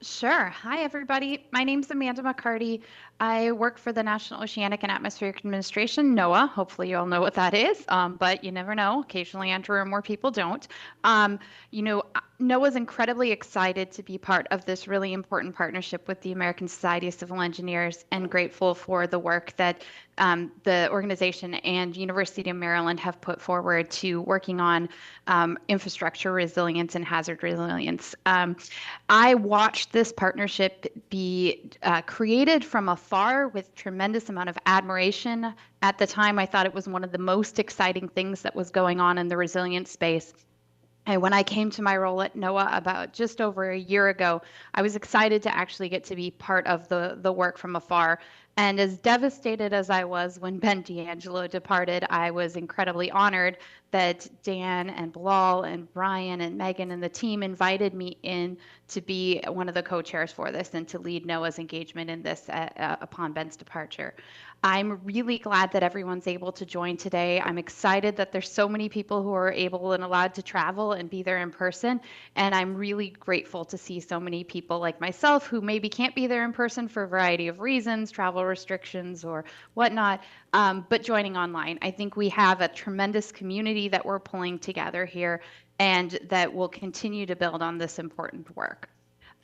Sure. Hi, everybody. My name's Amanda McCarty. I work for the National Oceanic and Atmospheric Administration, NOAA. Hopefully, you all know what that is, but you never know. Occasionally, enter and more people don't. Um, NOAA is incredibly excited to be part of this really important partnership with the American Society of Civil Engineers and grateful for the work that the organization and University of Maryland have put forward to working on infrastructure resilience and hazard resilience. I watched this partnership be created from afar with tremendous amount of admiration. At the time, I thought it was one of the most exciting things that was going on in the resilience space. And when I came to my role at NOAA about just over a year ago, I was excited to actually get to be part of the work from afar. And as devastated as I was when Ben D'Angelo departed, I was incredibly honored that Dan and Bilal and Brian and Megan and the team invited me in to be one of the co-chairs for this and to lead NOAA's engagement in this upon Ben's departure. I'm really glad that everyone's able to join today. I'm excited that there's so many people who are able and allowed to travel and be there in person. And I'm really grateful to see so many people like myself who maybe can't be there in person for a variety of reasons, travel restrictions or whatnot, but joining online. I think we have a tremendous community that we're pulling together here and that will continue to build on this important work.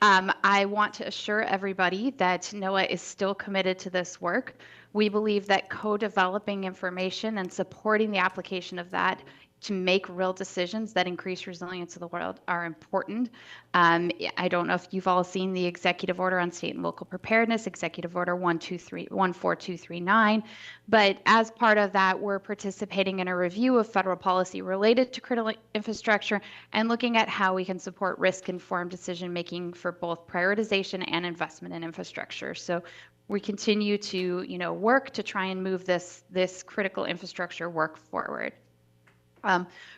I want to assure everybody that NOAA is still committed to this work. We believe that co-developing information and supporting the application of that to make real decisions that increase resilience of the world are important. I don't know if you've all seen the executive order on state and local preparedness, executive order 14239, but as part of that, we're participating in a review of federal policy related to critical infrastructure and looking at how we can support risk-informed decision-making for both prioritization and investment in infrastructure. So we continue to, work to try and move this critical infrastructure work forward.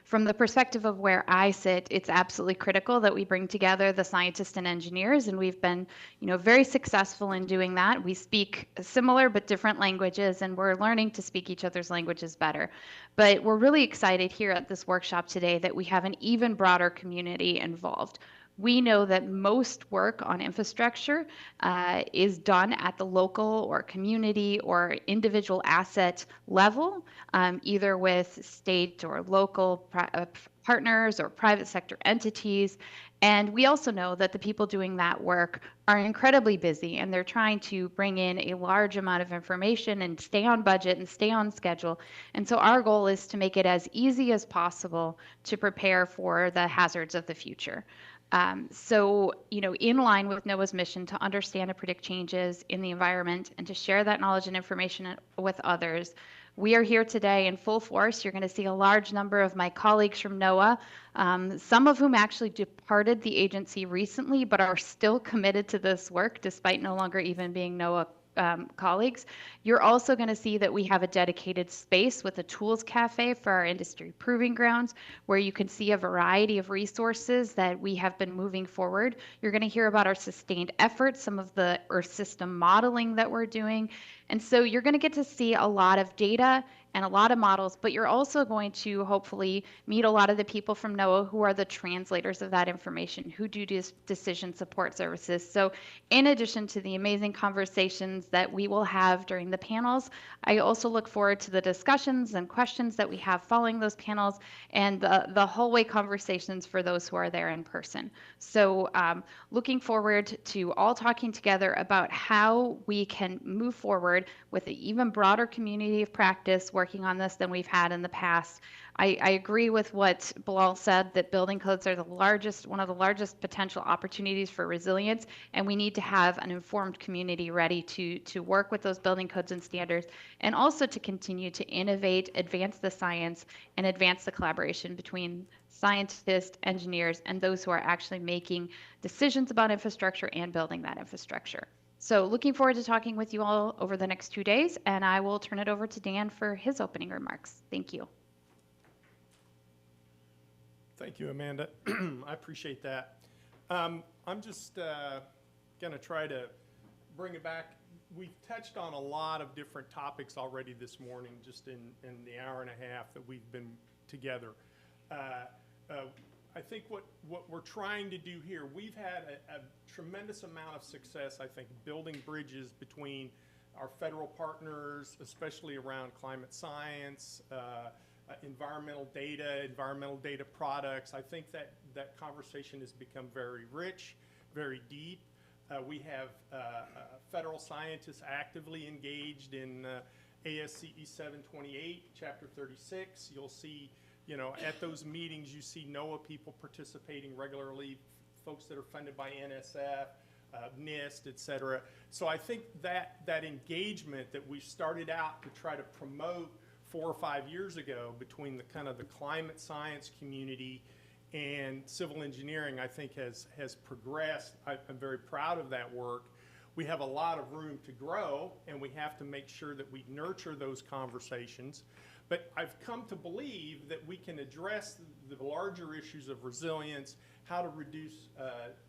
From the perspective of where I sit, it's absolutely critical that we bring together the scientists and engineers, and we've been, very successful in doing that. We speak similar but different languages, and we're learning to speak each other's languages better. But we're really excited here at this workshop today that we have an even broader community involved. We know that most work on infrastructure is done at the local or community or individual asset level, either with state or local partners or private sector entities. And we also know that the people doing that work are incredibly busy and they're trying to bring in a large amount of information and stay on budget and stay on schedule. And so our goal is to make it as easy as possible to prepare for the hazards of the future. In line with NOAA's mission to understand and predict changes in the environment and to share that knowledge and information with others, we are here today in full force. You're going to see a large number of my colleagues from NOAA, some of whom actually departed the agency recently, but are still committed to this work despite no longer even being NOAA colleagues. You're also going to see that we have a dedicated space with a tools cafe for our industry proving grounds where you can see a variety of resources that we have been moving forward. You're going to hear about our sustained efforts, some of the Earth system modeling that we're doing. And so you're going to get to see a lot of data and a lot of models, but you're also going to hopefully meet a lot of the people from NOAA who are the translators of that information, who do decision support services. So in addition to the amazing conversations that we will have during the panels, I also look forward to the discussions and questions that we have following those panels and the hallway conversations for those who are there in person. So looking forward to all talking together about how we can move forward with an even broader community of practice working on this than we've had in the past. I agree with what Bilal said, that building codes are one of the largest potential opportunities for resilience, and we need to have an informed community ready to work with those building codes and standards, and also to continue to innovate, advance the science, and advance the collaboration between scientists, engineers, and those who are actually making decisions about infrastructure and building that infrastructure. So looking forward to talking with you all over the next 2 days, and I will turn it over to Dan for his opening remarks. Thank you. Thank you, Amanda. I appreciate that. I'm just going to try to bring it back. We've touched on a lot of different topics already this morning, just in the hour and a half that we've been together. I think what we're trying to do here, we've had a tremendous amount of success, I think, building bridges between our federal partners, especially around climate science, environmental data products. I think that conversation has become very rich, very deep. We have federal scientists actively engaged in ASCE 728, Chapter 36. You'll see, at those meetings, you see NOAA people participating regularly, folks that are funded by NSF, NIST, et cetera. So I think that engagement that we started out to try to promote 4 or 5 years ago between the climate science community and civil engineering, I think has progressed. I'm very proud of that work. We have a lot of room to grow, and we have to make sure that we nurture those conversations. But I've come to believe that we can address the larger issues of resilience, how to reduce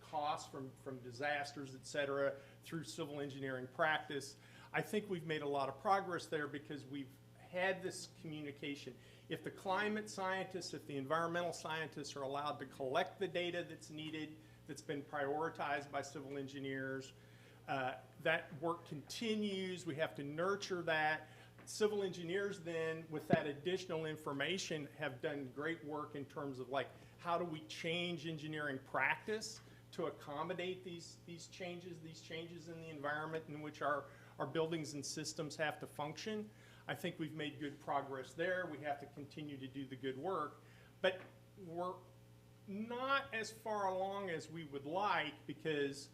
costs from disasters, et cetera, through civil engineering practice. I think we've made a lot of progress there because we've had this communication. If the climate scientists, if the environmental scientists are allowed to collect the data that's needed, that's been prioritized by civil engineers, that work continues. We have to nurture that. Civil engineers then, with that additional information, have done great work in terms of how do we change engineering practice to accommodate these changes in the environment in which our buildings and systems have to function. I think we've made good progress there. We have to continue to do the good work, but we're not as far along as we would like because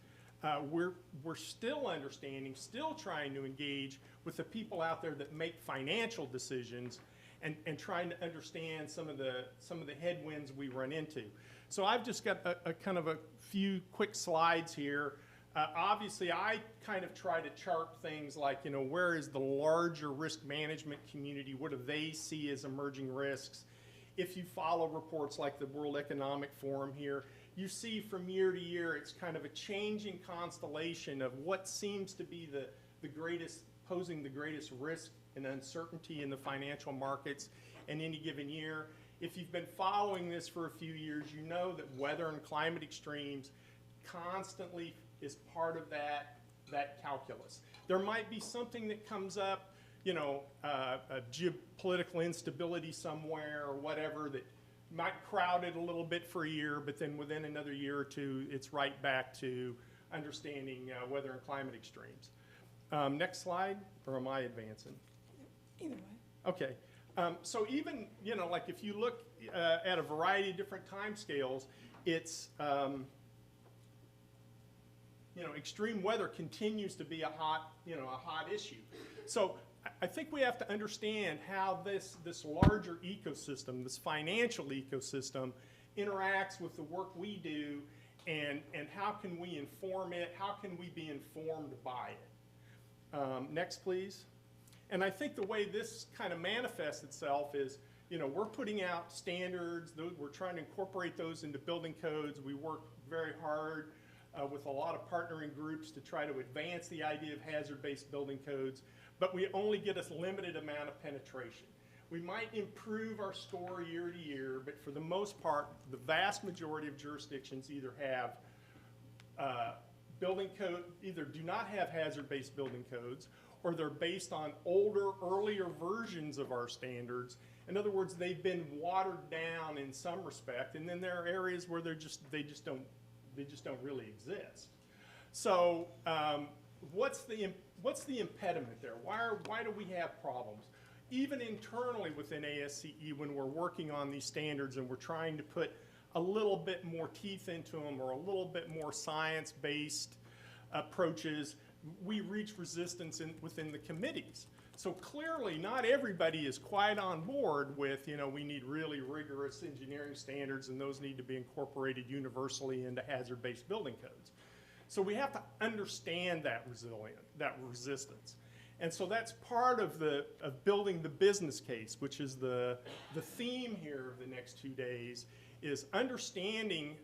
we're still understanding, still trying to engage with the people out there that make financial decisions and trying to understand some of the headwinds we run into. So I've just got a kind of a few quick slides here. Obviously, I kind of try to chart things like, where is the larger risk management community? What do they see as emerging risks? If you follow reports like the World Economic Forum here, you see from year to year, it's kind of a changing constellation of what seems to be posing the greatest risk and uncertainty in the financial markets in any given year. If you've been following this for a few years, you know that weather and climate extremes constantly is part of that calculus. There might be something that comes up, a geopolitical instability somewhere or whatever that might crowd it a little bit for a year, but then within another year or two, it's right back to understanding weather and climate extremes. Next slide, or am I advancing? Either way. Okay. So even, if you look at a variety of different time scales, it's, extreme weather continues to be a hot issue. So I think we have to understand how this larger ecosystem, this financial ecosystem, interacts with the work we do, and how can we inform it? How can we be informed by it? Next, please. And I think the way this kind of manifests itself is, we're putting out standards. We're trying to incorporate those into building codes. We work very hard with a lot of partnering groups to try to advance the idea of hazard-based building codes, but we only get a limited amount of penetration. We might improve our score year to year, but for the most part, the vast majority of jurisdictions either have building code, either do not have hazard-based building codes, or they're based on older, earlier versions of our standards. In other words, they've been watered down in some respect, and then there are areas where they just don't really exist. So what's the impediment there? Why do we have problems? Even internally within ASCE, when we're working on these standards and we're trying to put a little bit more teeth into them or a little bit more science-based approaches, we reach resistance within the committees. So clearly, not everybody is quite on board with, we need really rigorous engineering standards, and those need to be incorporated universally into hazard-based building codes. So we have to understand that resistance. And so that's part of building the business case, which is the theme here of the next 2 days, is understanding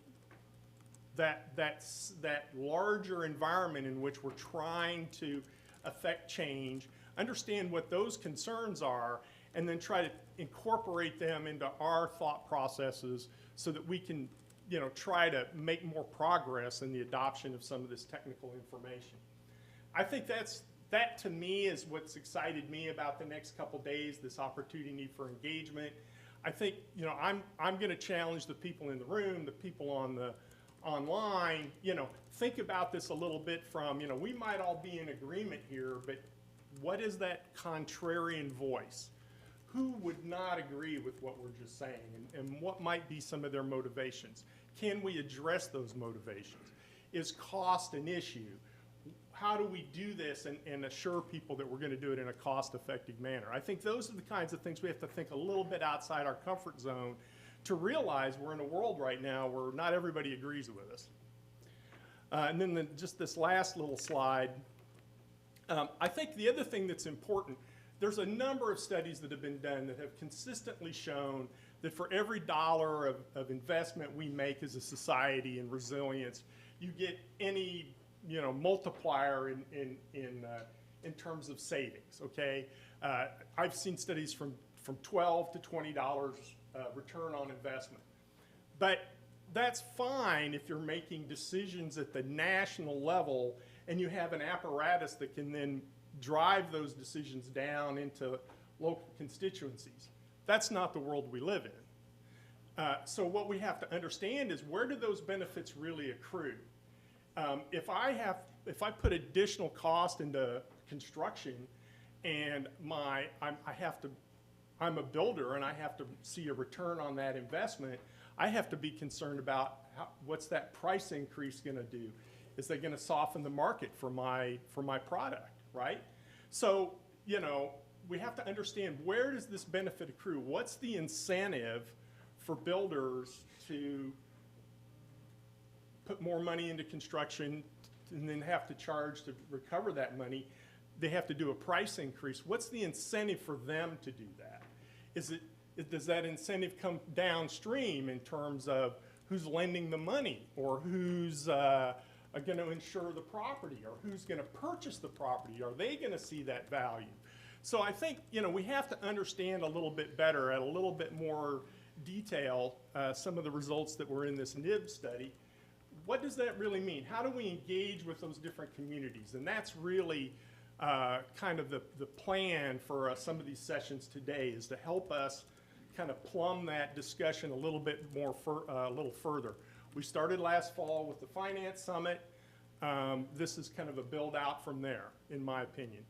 that larger environment in which we're trying to affect change, understand what those concerns are, and then try to incorporate them into our thought processes so that we can, try to make more progress in the adoption of some of this technical information. I think that to me is what's excited me about the next couple days, this opportunity for engagement. I think, I'm going to challenge the people in the room, the people online, think about this a little bit from, we might all be in agreement here, but what is that contrarian voice? Who would not agree with what we're just saying, and what might be some of their motivations? Can we address those motivations? Is cost an issue? How do we do this and assure people that we're going to do it in a cost-effective manner? I think those are the kinds of things we have to think a little bit outside our comfort zone to realize we're in a world right now where not everybody agrees with us. And then just this last little slide. I think the other thing that's important, there's a number of studies that have been done that have consistently shown that for every dollar of investment we make as a society in resilience, you get any multiplier in terms of savings. Okay, I've seen studies from $12 to $20 return on investment, but that's fine if you're making decisions at the national level and you have an apparatus that can then drive those decisions down into local constituencies. That's not the world we live in. So what we have to understand is, where do those benefits really accrue? If I put additional cost into construction and I'm a builder and I have to see a return on that investment, I have to be concerned about what's that price increase going to do? Is that going to soften the market for my product, right? So, we have to understand, where does this benefit accrue? What's the incentive for builders to put more money into construction and then have to charge to recover that money? They have to do a price increase. What's the incentive for them to do that? Does that incentive come downstream in terms of who's lending the money, or who's going to insure the property, or who's going to purchase the property? Are they going to see that value? So I think, we have to understand a little bit better, at a little bit more detail, some of the results that were in this NIB study. What does that really mean? How do we engage with those different communities? And that's really kind of the plan for some of these sessions today, is to help us kind of plumb that discussion a little bit more, a little further. We started last fall with the Finance Summit. This is kind of a build out from there, in my opinion.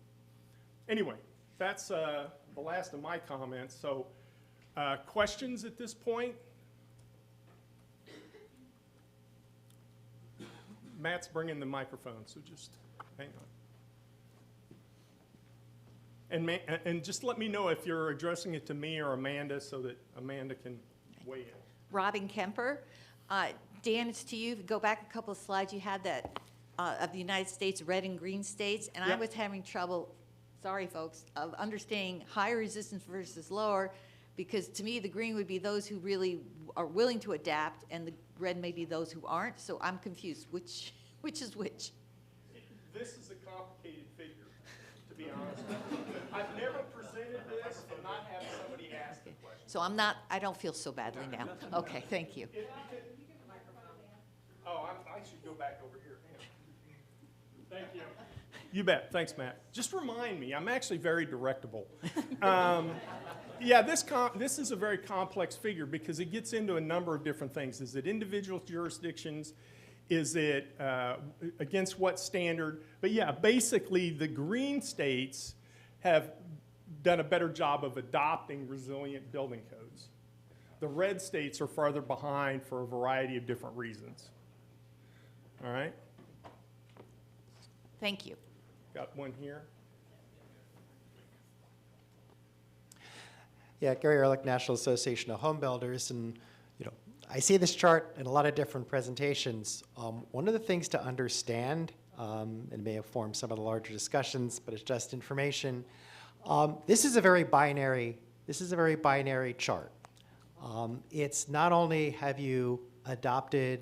Anyway, that's the last of my comments. So questions at this point? Matt's bringing the microphone, so just hang on. And just let me know if you're addressing it to me or Amanda, so that Amanda can weigh in. Robin Kemper. Dan, it's to you. Go back a couple of slides. You had that of the United States, red and green states, and Yep. I was having trouble, sorry folks, of understanding higher resistance versus lower, because to me the green would be those who really are willing to adapt, and the red may be those who aren't. So I'm confused. Which is which? This is a complicated figure, to be honest. I've never presented this and not had somebody ask the question. So I don't feel so badly now. Okay, thank you. I should go back over here. Thank you. You bet. Thanks, Matt. Just remind me, I'm actually very directable. Yeah, this is a very complex figure because it gets into a number of different things. Is it individual jurisdictions? Is it against what standard? But yeah, basically the green states have done a better job of adopting resilient building codes. The red states are farther behind for a variety of different reasons. All right? Thank you. Got one here. Yeah, Gary Ehrlich, National Association of Home Builders, and I see this chart in a lot of different presentations. One of the things to understand, and may have formed some of the larger discussions, but it's just information. This is a very binary chart. It's not only have you adopted,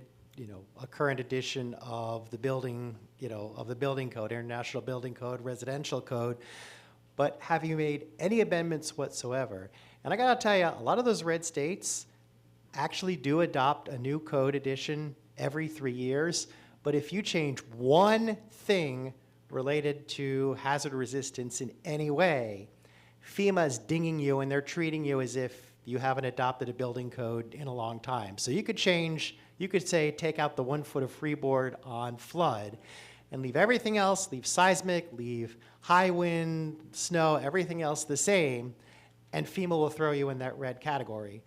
a current edition of the building, of the building code, International Building Code, Residential Code, but have you made any amendments whatsoever? And I gotta tell you, a lot of those red states actually do adopt a new code edition every 3 years. But if you change one thing related to hazard resistance in any way, FEMA is dinging you and they're treating you as if you haven't adopted a building code in a long time. So you could say, take out the 1 foot of freeboard on flood and leave everything else, leave seismic, leave high wind, snow, everything else the same, and FEMA will throw you in that red category.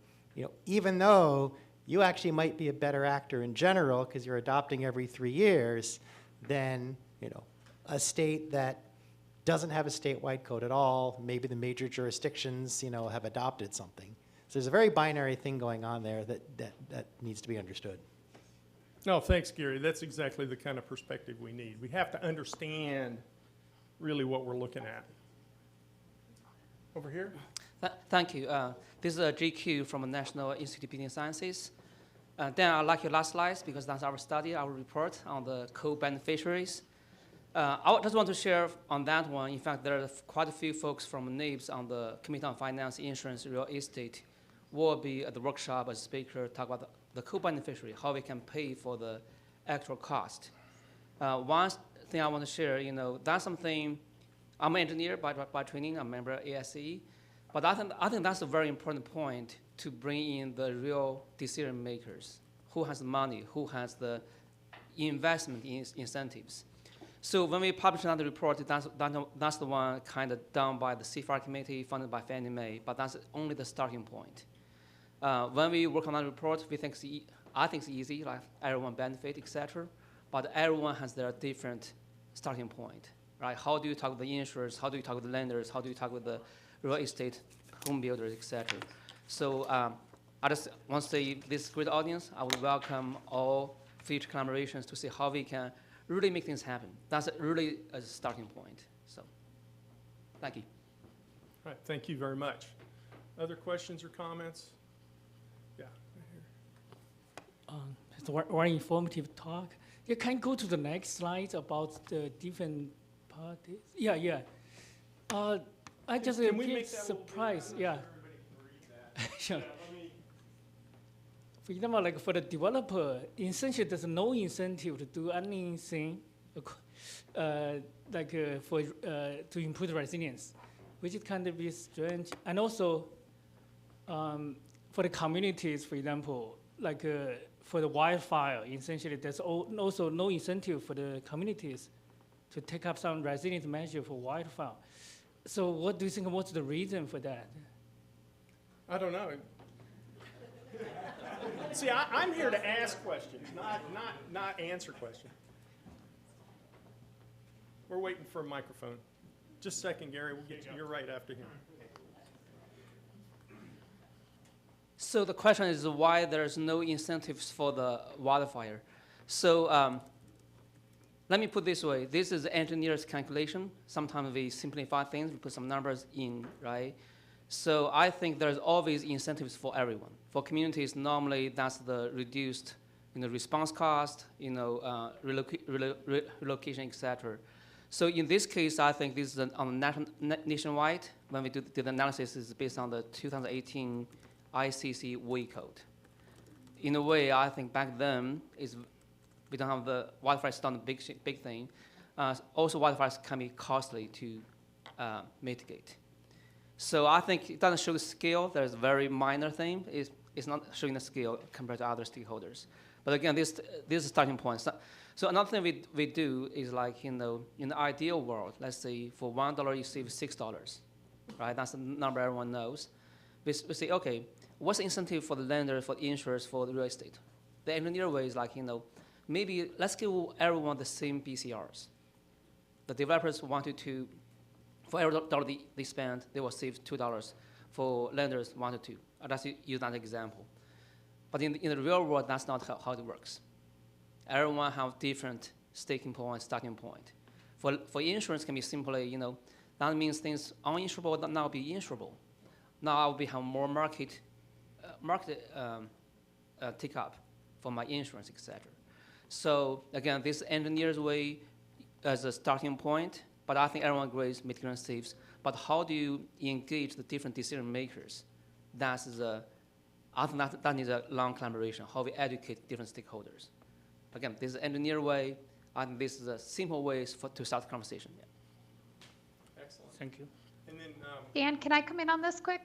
Even though you actually might be a better actor in general because you're adopting every 3 years than, a state that doesn't have a statewide code at all. Maybe the major jurisdictions, have adopted something. So there's a very binary thing going on there that needs to be understood. No, thanks, Gary. That's exactly the kind of perspective we need. We have to understand really what we're looking at. Over here? Thank you. This is a GQ from the National Institute of Building Sciences. Dan, I like your last slides because that's our study, our report on the co-beneficiaries. I just want to share on that one. In fact, there are quite a few folks from NABES on the Committee on Finance, Insurance, Real Estate will be at the workshop as a speaker, talk about the co-beneficiary, how we can pay for the actual cost. One thing I want to share, that's something, I'm an engineer by training, I'm a member of ASCE, but I think that's a very important point to bring in the real decision makers, who has the money, who has the investment incentives. So when we publish another report, that's the one kind of done by the CFR committee, funded by Fannie Mae, but that's only the starting point. When we work on that report, I think it's easy, like everyone benefit, etc. But everyone has their different starting point, right? How do you talk with the insurers? How do you talk with the lenders? How do you talk with the real estate home builders, etc.? So I just want to say this great audience, I would welcome all future collaborations to see how we can really make things happen. That's really a starting point. So, thank you. All right, thank you very much. Other questions or comments? Yeah. It's a very informative talk. You can go to the next slide about the different parties. Yeah. I just Can we get make that surprised. a little Yeah. bit bigger so everybody can read that? Sure. Yeah, let me- For example, like for the developer, essentially there's no incentive to do anything to improve resilience, which is kind of be strange. And also, for the communities, for example, for the wildfire, essentially there's also no incentive for the communities to take up some resilience measure for wildfire. So what do you think, what's the reason for that? I don't know. See, I'm here to ask questions, not answer questions. We're waiting for a microphone. Just a second, Gary. We'll get you. You're right after him. So the question is why there's no incentives for the wildfire. So let me put it this way. This is engineer's calculation. Sometimes we simplify things, we put some numbers in, right? So I think there's always incentives for everyone. For communities, normally that's the reduced response cost, relocation, et cetera. So in this case, I think this is on nationwide. When we did the analysis, it's based on the 2018 ICC WE code. In a way, I think back then, we don't have the wildfire is not a big thing. Also, wildfires can be costly to mitigate. So I think it doesn't show the scale. There's a very minor thing. It's not showing the scale compared to other stakeholders. But again, this is a starting point. So another thing we do is like, in the ideal world, let's say for $1 you save $6, right? That's the number everyone knows. We say, okay, what's the incentive for the lender, for the insurers, for the real estate? The engineer way is like, maybe let's give everyone the same BCRs. The developers wanted to, for every dollar they spend, they will save $2. For lenders, wanted to. Let's use that example. But in the real world, that's not how it works. Everyone have different staking point, starting point. For insurance, can be simply, that means things uninsurable that now be insurable. Now I will have more market take up for my insurance, etc. So again, this engineer's way as a starting point, But I think everyone agrees mitigation saves. But how do you engage the different decision makers? That's the, I think that needs a long collaboration, how we educate different stakeholders. Again, this is an engineer way. I think this is a simple way to start the conversation. Yeah. Excellent. Thank you. And then, Dan, can I come in on this quick?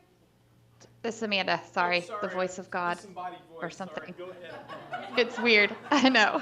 This is Amanda, sorry, the voice of God. disembodied voice, or sorry, something. go ahead. It's weird, I know.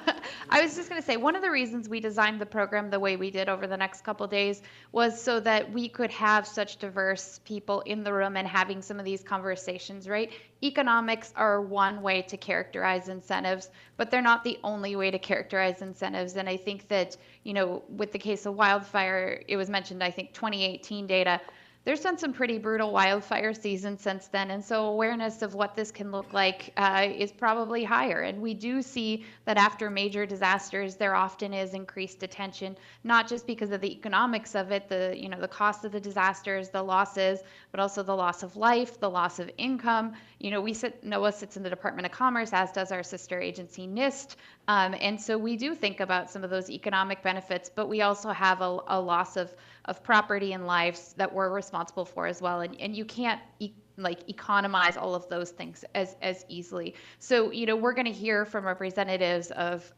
I was just gonna say, one of the reasons we designed the program the way we did over the next couple days was so that we could have such diverse people in the room and having some of these conversations, right? Economics are one way to characterize incentives, but they're not the only way to characterize incentives. And I think that, you know, with the case of wildfire, it was mentioned, I think 2018 data, there's been some pretty brutal wildfire seasons since then, and so awareness of what this can look like is probably higher. And we do see that after major disasters, there often is increased attention, not just because of the economics of it, the cost of the disasters, the losses, but also the loss of life, the loss of income. You know, NOAA sits in the Department of Commerce, as does our sister agency NIST, and so we do think about some of those economic benefits, but we also have a loss of property and lives that we're responsible for as well. And you can't economize all of those things as easily. So, you know, we're going to hear from representatives of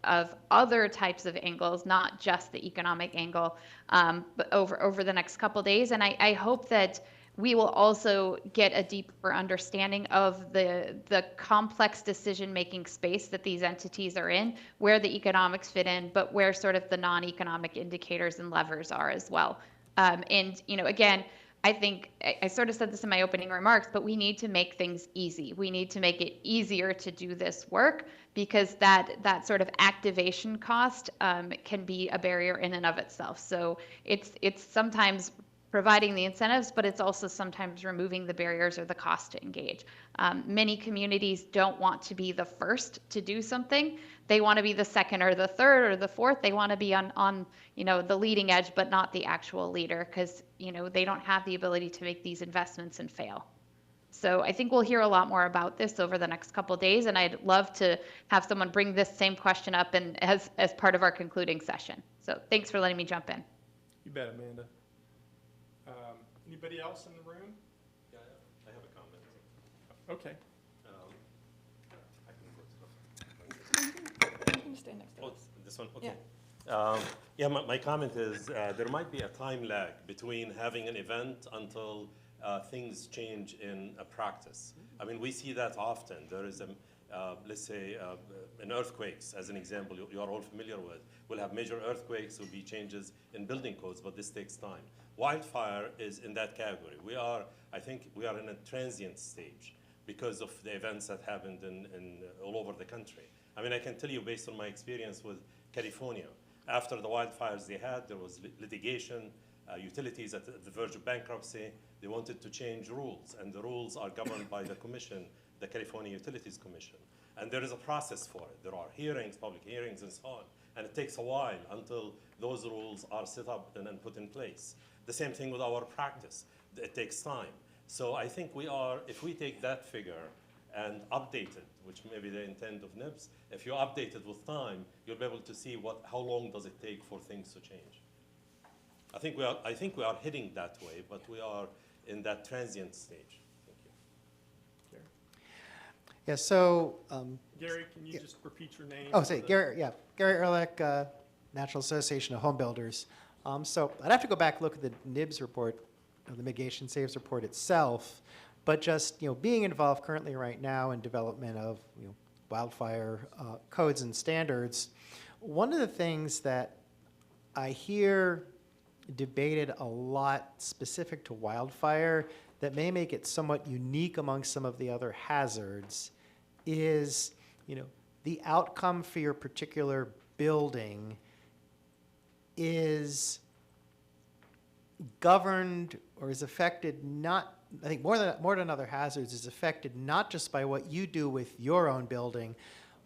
other types of angles, not just the economic angle, but over the next couple of days. And I hope that we will also get a deeper understanding of the complex decision-making space that these entities are in, where the economics fit in, but where sort of the non-economic indicators and levers are as well. And, you know, again, I think I sort of said this in my opening remarks, but we need to make things easy. We need to make it easier to do this work, because that sort of activation cost can be a barrier in and of itself. So it's sometimes providing the incentives, but it's also sometimes removing the barriers or the cost to engage. Many communities don't want to be the first to do something. They want to be the second or the third or the fourth. They want to be on you know, the leading edge, but not the actual leader, because, you know, they don't have the ability to make these investments and fail. So I think we'll hear a lot more about this over the next couple of days, and I'd love to have someone bring this same question up and as part of our concluding session. So thanks for letting me jump in. You bet, Amanda. Anybody else in the room? Yeah, I have a comment. Okay. I can go to this one? Okay. Yeah, my comment is there might be a time lag between having an event until things change in a practice. I mean, we see that often. There is let's say, an earthquakes, as an example, you are all familiar with. We'll have major earthquakes, will be changes in building codes, but this takes time. Wildfire is in that category. I think we are in a transient stage because of the events that happened in all over the country. I mean, I can tell you based on my experience with California, after the wildfires they had, there was litigation, utilities at the verge of bankruptcy. They wanted to change rules, and the rules are governed by the commission, the California Utilities Commission. And there is a process for it. There are hearings, public hearings, and so on. And it takes a while until those rules are set up and put in place. The same thing with our practice. It takes time. So I think if we take that figure and update it, which may be the intent of NIPS, if you update it with time, you'll be able to see how long does it take for things to change. I think we are heading that way, but we are in that transient stage. Thank you. Yeah, so. Gary, can you just repeat your name? Oh, say, Gary Ehrlich, National Association of Home Builders. So I'd have to go back and look at the NIBS report, the mitigation saves report itself, but just, you know, being involved currently right now in development of, you know, wildfire codes and standards, one of the things that I hear debated a lot specific to wildfire that may make it somewhat unique among some of the other hazards is, you know, the outcome for your particular building is governed or is affected not, I think more than other hazards, is affected not just by what you do with your own building,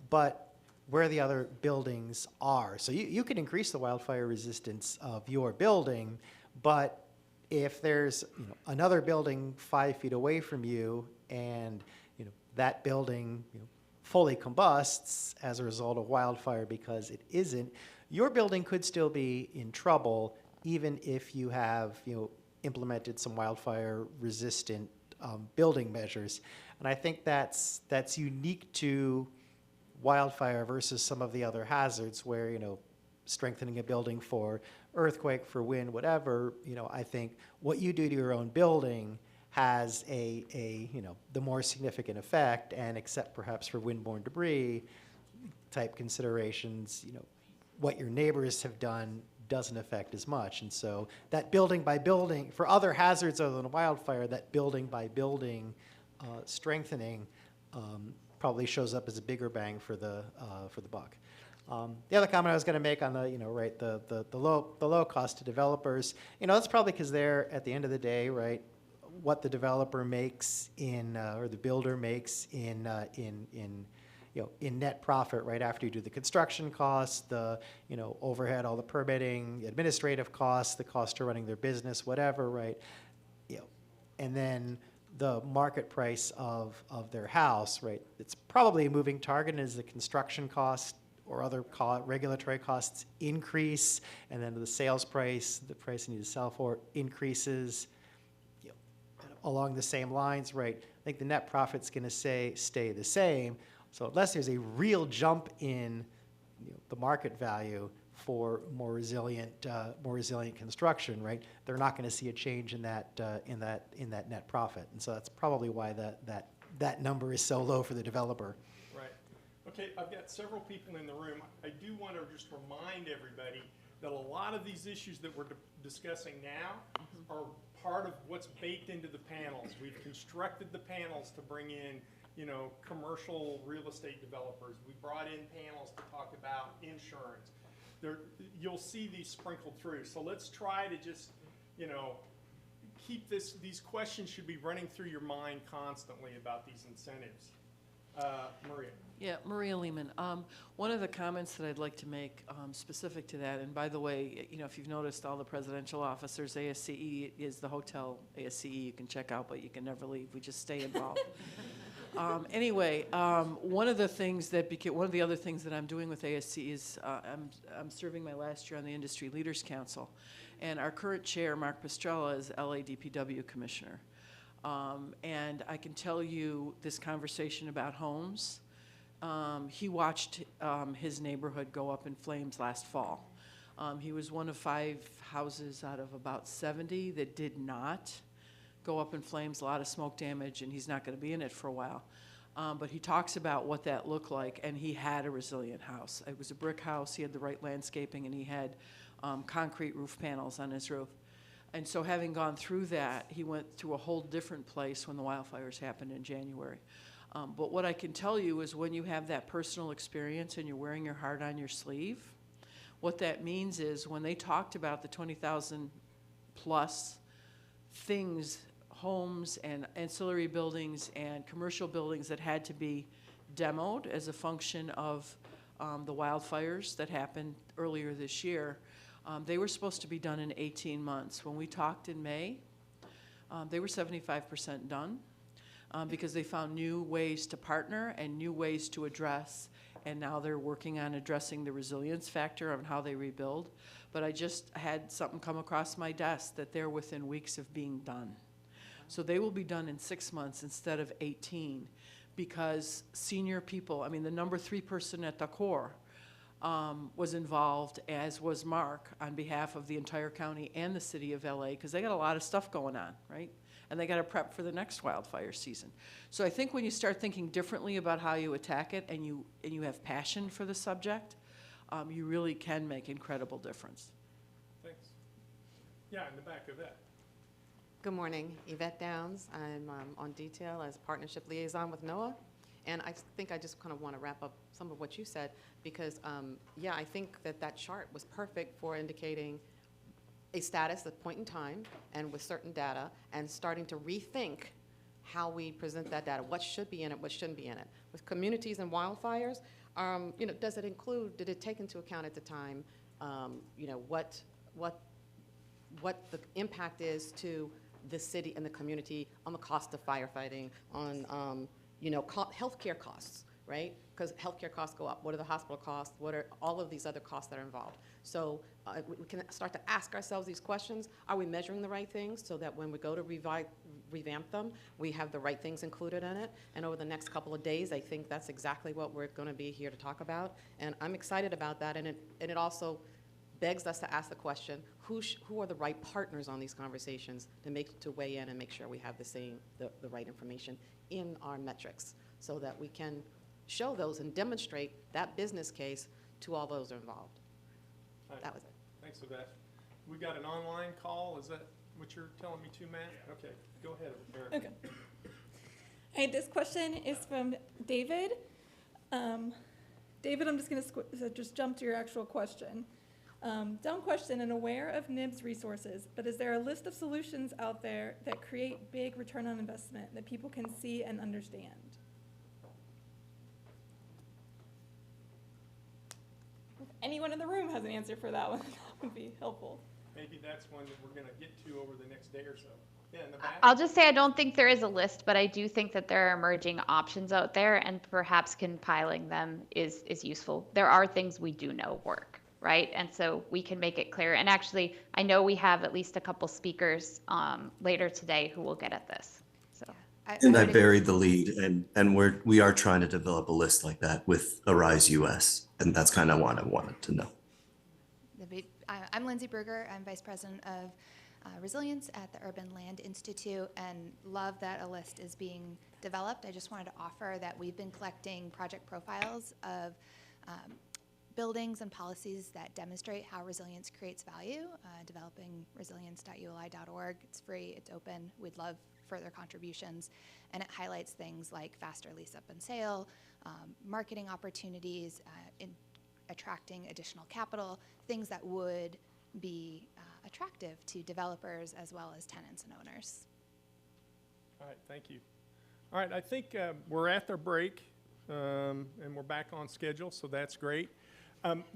but where the other buildings are. So you can increase the wildfire resistance of your building, but if there's, you know, another building 5 feet away from you and, you know, that building, you know, fully combusts as a result of wildfire because it isn't, your building could still be in trouble even if you have, implemented some wildfire-resistant building measures. And I think that's unique to wildfire versus some of the other hazards where, strengthening a building for earthquake, for wind, whatever, I think what you do to your own building has the more significant effect, and except perhaps for windborne debris type considerations, what your neighbors have done doesn't affect as much. And so that building by building, for other hazards other than wildfire, that building by building strengthening probably shows up as a bigger bang for the buck. The other comment I was going to make on the low cost to developers, that's probably because they're, at the end of the day, right, what the developer makes or the builder makes in net profit right after you do the construction costs, the overhead, all the permitting, administrative costs, the cost of running their business, whatever, right? And then the market price of their house, right? It's probably a moving target as the construction cost or other regulatory costs increase, and then the sales price, the price you need to sell for, increases. Along the same lines, right? I think the net profit's going to stay the same. So unless there's a real jump in the market value for more resilient construction, right? They're not going to see a change in that net profit, and so that's probably why that number is so low for the developer. Right. Okay, I've got several people in the room. I do want to just remind everybody that a lot of these issues that we're discussing now are part of what's baked into the panels. We've constructed the panels to bring in, commercial real estate developers. We brought in panels to talk about insurance. You'll see these sprinkled through. So let's try to just, keep these questions should be running through your mind constantly about these incentives. Maria. Yeah, Maria Lehman. One of the comments that I'd like to make specific to that, and by the way, if you've noticed all the presidential officers, ASCE is the hotel ASCE you can check out, but you can never leave. We just stay involved. Anyway, one of the other things that I'm doing with ASCE is I'm serving my last year on the Industry Leaders Council, and our current chair, Mark Pastrella, is LA DPW commissioner. And I can tell you this conversation about homes. He watched his neighborhood go up in flames last fall. He was one of 5 houses out of about 70 that did not go up in flames, a lot of smoke damage, and he's not going to be in it for a while. But he talks about what that looked like, and he had a resilient house. It was a brick house, he had the right landscaping, and he had concrete roof panels on his roof. And so having gone through that, he went to a whole different place when the wildfires happened in January. But what I can tell you is when you have that personal experience and you're wearing your heart on your sleeve, what that means is when they talked about the 20,000 plus things, homes and ancillary buildings and commercial buildings that had to be demoed as a function of the wildfires that happened earlier this year, they were supposed to be done in 18 months. When we talked in May, they were 75% done because they found new ways to partner and new ways to address, and now they're working on addressing the resilience factor of how they rebuild. But I just had something come across my desk that they're within weeks of being done. So they will be done in 6 months instead of 18 because senior people, I mean, the number 3 person at the Corps was involved, as was Mark, on behalf of the entire county and the city of LA, because they got a lot of stuff going on, right? And they got to prep for the next wildfire season. So I think when you start thinking differently about how you attack it and you have passion for the subject, you really can make incredible difference. Thanks. Yeah, in the back of that. Good morning, Yvette Downs. I'm on detail as partnership liaison with NOAA. And I think I just kind of want to wrap up some of what you said because, yeah, I think that chart was perfect for indicating a status at a point in time and with certain data and starting to rethink how we present that data, what should be in it, what shouldn't be in it. With communities and wildfires, does it include, did it take into account at the time, what the impact is to the city and the community on the cost of firefighting, on healthcare costs, right? because healthcare costs go up. What are the hospital costs? What are all of these other costs that are involved? So we can start to ask ourselves these questions. Are we measuring the right things so that when we go to revamp them, we have the right things included in it? And over the next couple of days, I think that's exactly what we're going to be here to talk about. And I'm excited about that. And it also begs us to ask the question, who are the right partners on these conversations to weigh in and make sure we have the right information in our metrics so that we can show those and demonstrate that business case to all those involved. All right. That was it. Thanks for that. We got an online call. Is that what you're telling me too, Matt? Okay, go ahead, Eric. Okay. All right, this question is from David. David, I'm just going to just jump to your actual question. Dumb question and aware of NIBS resources, but is there a list of solutions out there that create big return on investment that people can see and understand? If anyone in the room has an answer for that one, that would be helpful. Maybe that's one that we're going to get to over the next day or so. Yeah, in the back. I'll just say I don't think there is a list, but I do think that there are emerging options out there, and perhaps compiling them is useful. There are things we do know work, right? And so we can make it clear. And actually, I know we have at least a couple speakers later today who will get at this. So. And I buried the lead, and we are trying to develop a list like that with Arise US, and that's kind of what I wanted to know. I'm Lindsay Berger. I'm Vice President of Resilience at the Urban Land Institute, and love that a list is being developed. I just wanted to offer that we've been collecting project profiles of buildings and policies that demonstrate how resilience creates value. Developing resilience.uli.org. It's free, it's open. We'd love further contributions. And it highlights things like faster lease up and sale, marketing opportunities, in attracting additional capital, things that would be attractive to developers as well as tenants and owners. All right, thank you. All right, I think we're at their break, and we're back on schedule, so that's great.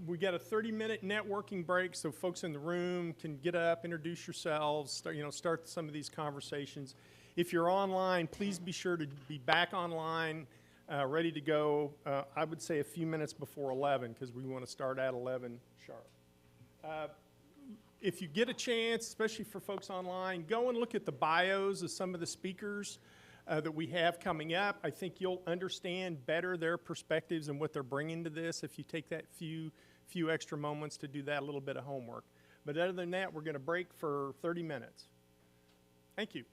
We got a 30-minute networking break, so folks in the room can get up, introduce yourselves, start some of these conversations. If you're online, please be sure to be back online, ready to go, I would say a few minutes before 11, because we want to start at 11 sharp. If you get a chance, especially for folks online, go and look at the bios of some of the speakers that we have coming up. I think you'll understand better their perspectives and what they're bringing to this if you take that few extra moments to do that little bit of homework. But other than that, we're going to break for 30 minutes. Thank you.